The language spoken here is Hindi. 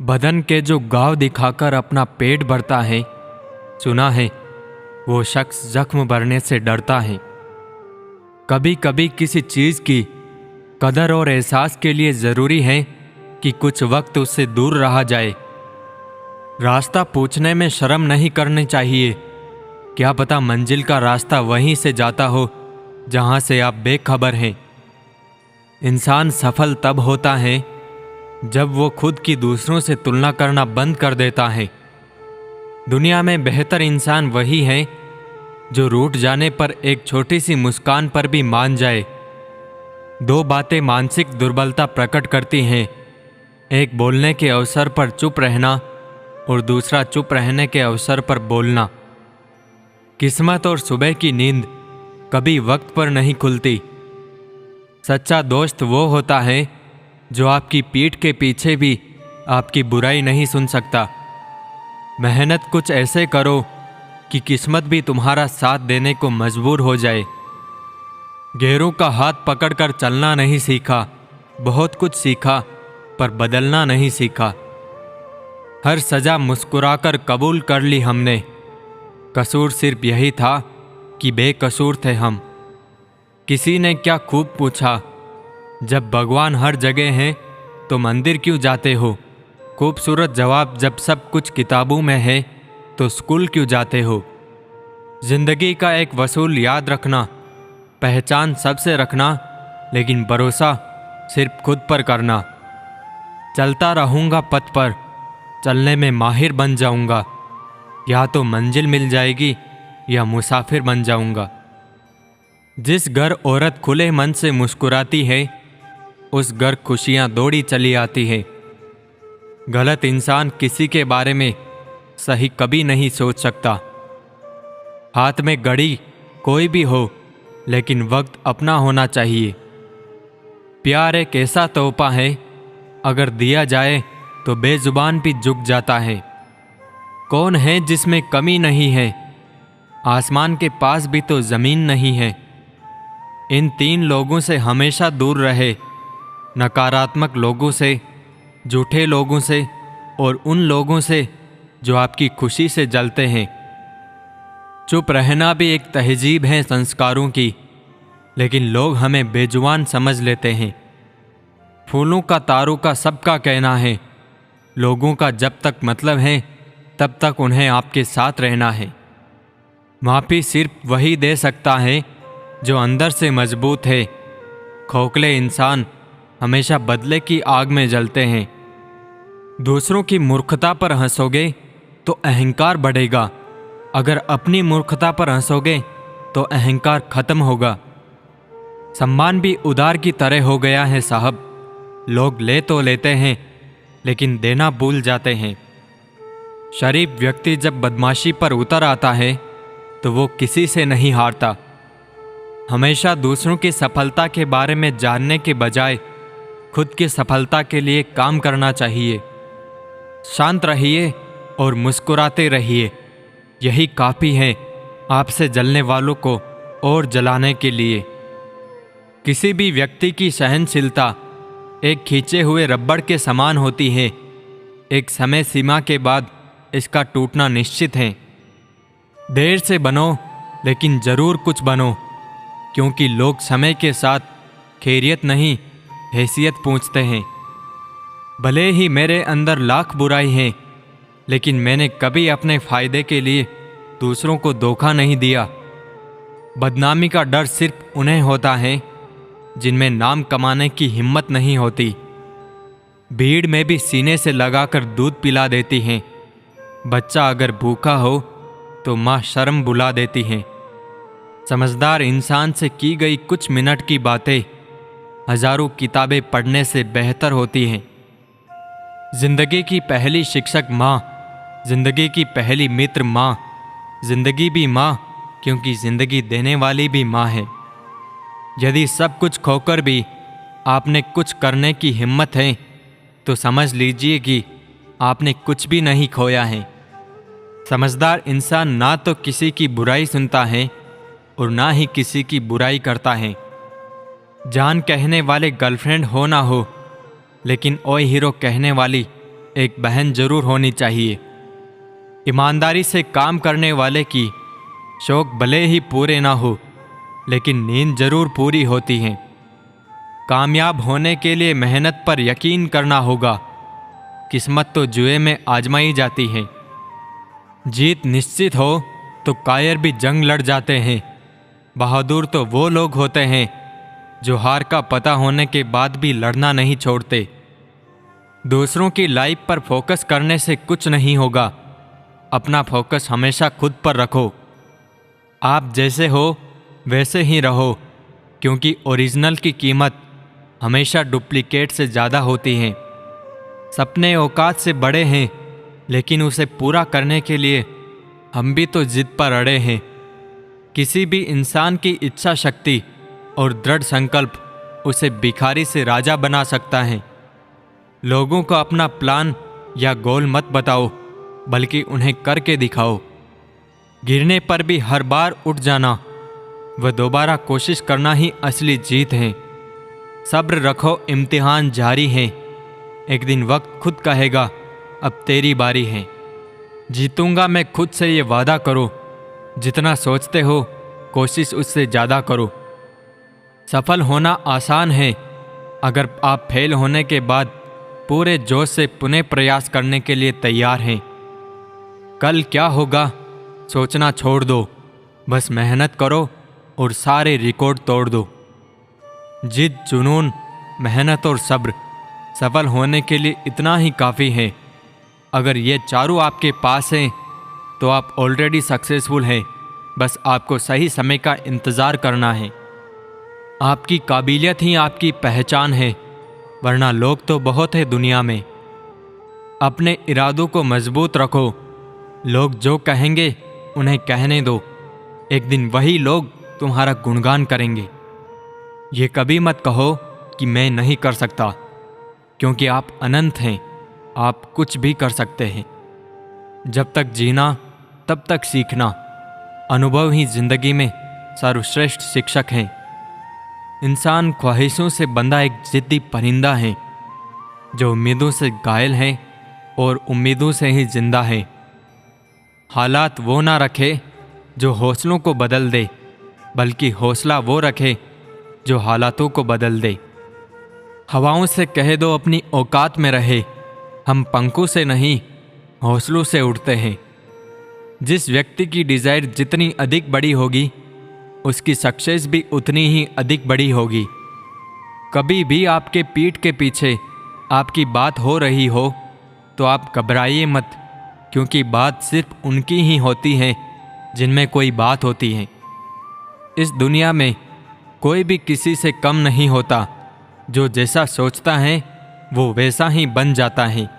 बदन के जो घाव दिखाकर अपना पेट भरता है, सुना है वो शख्स जख्म भरने से डरता है। कभी कभी किसी चीज की कदर और एहसास के लिए जरूरी है कि कुछ वक्त उससे दूर रहा जाए। रास्ता पूछने में शर्म नहीं करनी चाहिए। क्या पता मंजिल का रास्ता वहीं से जाता हो जहां से आप बेखबर हैं। इंसान सफल तब होता है जब वो खुद की दूसरों से तुलना करना बंद कर देता है। दुनिया में बेहतर इंसान वही है जो रूठ जाने पर एक छोटी सी मुस्कान पर भी मान जाए। दो बातें मानसिक दुर्बलता प्रकट करती हैं, एक बोलने के अवसर पर चुप रहना और दूसरा चुप रहने के अवसर पर बोलना। किस्मत और सुबह की नींद कभी वक्त पर नहीं खुलती। सच्चा दोस्त वो होता है जो आपकी पीठ के पीछे भी आपकी बुराई नहीं सुन सकता। मेहनत कुछ ऐसे करो कि किस्मत भी तुम्हारा साथ देने को मजबूर हो जाए। गैरों का हाथ पकड़कर चलना नहीं सीखा, बहुत कुछ सीखा पर बदलना नहीं सीखा। हर सजा मुस्कुराकर कबूल कर ली हमने, कसूर सिर्फ यही था कि बेकसूर थे हम। किसी ने क्या खूब पूछा, जब भगवान हर जगह हैं तो मंदिर क्यों जाते हो? खूबसूरत जवाब, जब सब कुछ किताबों में है तो स्कूल क्यों जाते हो? जिंदगी का एक वसूल याद रखना, पहचान सबसे रखना लेकिन भरोसा सिर्फ खुद पर करना। चलता रहूंगा पथ पर, चलने में माहिर बन जाऊंगा। या तो मंजिल मिल जाएगी या मुसाफिर बन जाऊंगा। जिस घर औरत खुले मन से मुस्कुराती है उस घर खुशियां दौड़ी चली आती है। गलत इंसान किसी के बारे में सही कभी नहीं सोच सकता। हाथ में घड़ी कोई भी हो लेकिन वक्त अपना होना चाहिए। प्यार एक ऐसा तोहफा है, अगर दिया जाए तो बेजुबान भी झुक जाता है। कौन है जिसमें कमी नहीं है? आसमान के पास भी तो जमीन नहीं है। इन तीन लोगों से हमेशा दूर रहे, नकारात्मक लोगों से, झूठे लोगों से और उन लोगों से जो आपकी खुशी से जलते हैं। चुप रहना भी एक तहजीब है संस्कारों की, लेकिन लोग हमें बेजुबान समझ लेते हैं। फूलों का, तारों का सबका कहना है, लोगों का जब तक मतलब है तब तक उन्हें आपके साथ रहना है। माफी सिर्फ वही दे सकता है जो अंदर से मजबूत है। खोखले इंसान हमेशा बदले की आग में जलते हैं। दूसरों की मूर्खता पर हंसोगे तो अहंकार बढ़ेगा, अगर अपनी मूर्खता पर हंसोगे तो अहंकार खत्म होगा। सम्मान भी उधार की तरह हो गया है साहब। लोग ले तो लेते हैं लेकिन देना भूल जाते हैं। शरीफ व्यक्ति जब बदमाशी पर उतर आता है तो वो किसी से नहीं हारता। हमेशा दूसरों की सफलता के बारे में जानने के बजाय खुद की सफलता के लिए काम करना चाहिए। शांत रहिए और मुस्कुराते रहिए, यही काफ़ी है आपसे जलने वालों को और जलाने के लिए। किसी भी व्यक्ति की सहनशीलता एक खींचे हुए रबड़ के समान होती है। एक समय सीमा के बाद इसका टूटना निश्चित है। देर से बनो लेकिन जरूर कुछ बनो, क्योंकि लोग समय के साथ खैरियत नहीं हैसियत पूछते हैं। भले ही मेरे अंदर लाख बुराई है, लेकिन मैंने कभी अपने फायदे के लिए दूसरों को धोखा नहीं दिया। बदनामी का डर सिर्फ उन्हें होता है जिनमें नाम कमाने की हिम्मत नहीं होती। भीड़ में भी सीने से लगाकर दूध पिला देती हैं। बच्चा अगर भूखा हो तो माँ शर्म बुला देती हैं। समझदार इंसान से की गई कुछ मिनट की बातें हजारों किताबें पढ़ने से बेहतर होती हैं। जिंदगी की पहली शिक्षक माँ, जिंदगी की पहली मित्र माँ, जिंदगी भी माँ क्योंकि जिंदगी देने वाली भी माँ है। यदि सब कुछ खोकर भी आपने कुछ करने की हिम्मत है तो समझ लीजिए कि आपने कुछ भी नहीं खोया है। समझदार इंसान ना तो किसी की बुराई सुनता है और ना ही किसी की बुराई करता है। जान कहने वाले गर्लफ्रेंड हो ना हो, लेकिन ओए हीरो कहने वाली एक बहन जरूर होनी चाहिए। ईमानदारी से काम करने वाले की शौक भले ही पूरे ना हो, लेकिन नींद जरूर पूरी होती है। कामयाब होने के लिए मेहनत पर यकीन करना होगा। किस्मत तो जुए में आजमाई जाती है। जीत निश्चित हो तो कायर भी जंग लड़ जाते हैं। बहादुर तो वो लोग होते हैं जो हार का पता होने के बाद भी लड़ना नहीं छोड़ते। दूसरों की लाइफ पर फोकस करने से कुछ नहीं होगा। अपना फोकस हमेशा खुद पर रखो। आप जैसे हो वैसे ही रहो, क्योंकि ओरिजिनल की कीमत हमेशा डुप्लीकेट से ज़्यादा होती है। सपने औकात से बड़े हैं, लेकिन उसे पूरा करने के लिए हम भी तो जिद पर अड़े हैं। किसी भी इंसान की इच्छा शक्ति और दृढ़ संकल्प उसे भिखारी से राजा बना सकता है। लोगों को अपना प्लान या गोल मत बताओ, बल्कि उन्हें करके दिखाओ। गिरने पर भी हर बार उठ जाना व दोबारा कोशिश करना ही असली जीत है। सब्र रखो, इम्तिहान जारी है। एक दिन वक्त खुद कहेगा अब तेरी बारी है। जीतूंगा मैं खुद से ये वादा करो। जितना सोचते हो कोशिश उससे ज़्यादा करो। सफल होना आसान है अगर आप फेल होने के बाद पूरे जोश से पुनः प्रयास करने के लिए तैयार हैं। कल क्या होगा सोचना छोड़ दो, बस मेहनत करो और सारे रिकॉर्ड तोड़ दो। जिद, जुनून, मेहनत और सब्र सफल होने के लिए इतना ही काफ़ी है। अगर ये चारों आपके पास हैं तो आप ऑलरेडी सक्सेसफुल हैं। बस आपको सही समय का इंतज़ार करना है। आपकी काबिलियत ही आपकी पहचान है, वरना लोग तो बहुत है दुनिया में। अपने इरादों को मजबूत रखो। लोग जो कहेंगे उन्हें कहने दो। एक दिन वही लोग तुम्हारा गुणगान करेंगे। ये कभी मत कहो कि मैं नहीं कर सकता, क्योंकि आप अनंत हैं। आप कुछ भी कर सकते हैं। जब तक जीना तब तक सीखना। अनुभव ही जिंदगी में सर्वश्रेष्ठ शिक्षक हैं। इंसान ख्वाहिशों से बंधा एक जिद्दी परिंदा है, जो उम्मीदों से घायल है और उम्मीदों से ही जिंदा है। हालात वो ना रखे जो हौसलों को बदल दे, बल्कि हौसला वो रखे जो हालातों को बदल दे। हवाओं से कह दो अपनी औकात में रहे। हम पंखों से नहीं हौसलों से उड़ते हैं। जिस व्यक्ति की डिज़ायर जितनी अधिक बड़ी होगी, उसकी सक्सेस भी उतनी ही अधिक बड़ी होगी। कभी भी आपके पीठ के पीछे आपकी बात हो रही हो तो आप घबराइए मत, क्योंकि बात सिर्फ उनकी ही होती है जिनमें कोई बात होती है। इस दुनिया में कोई भी किसी से कम नहीं होता। जो जैसा सोचता है वो वैसा ही बन जाता है।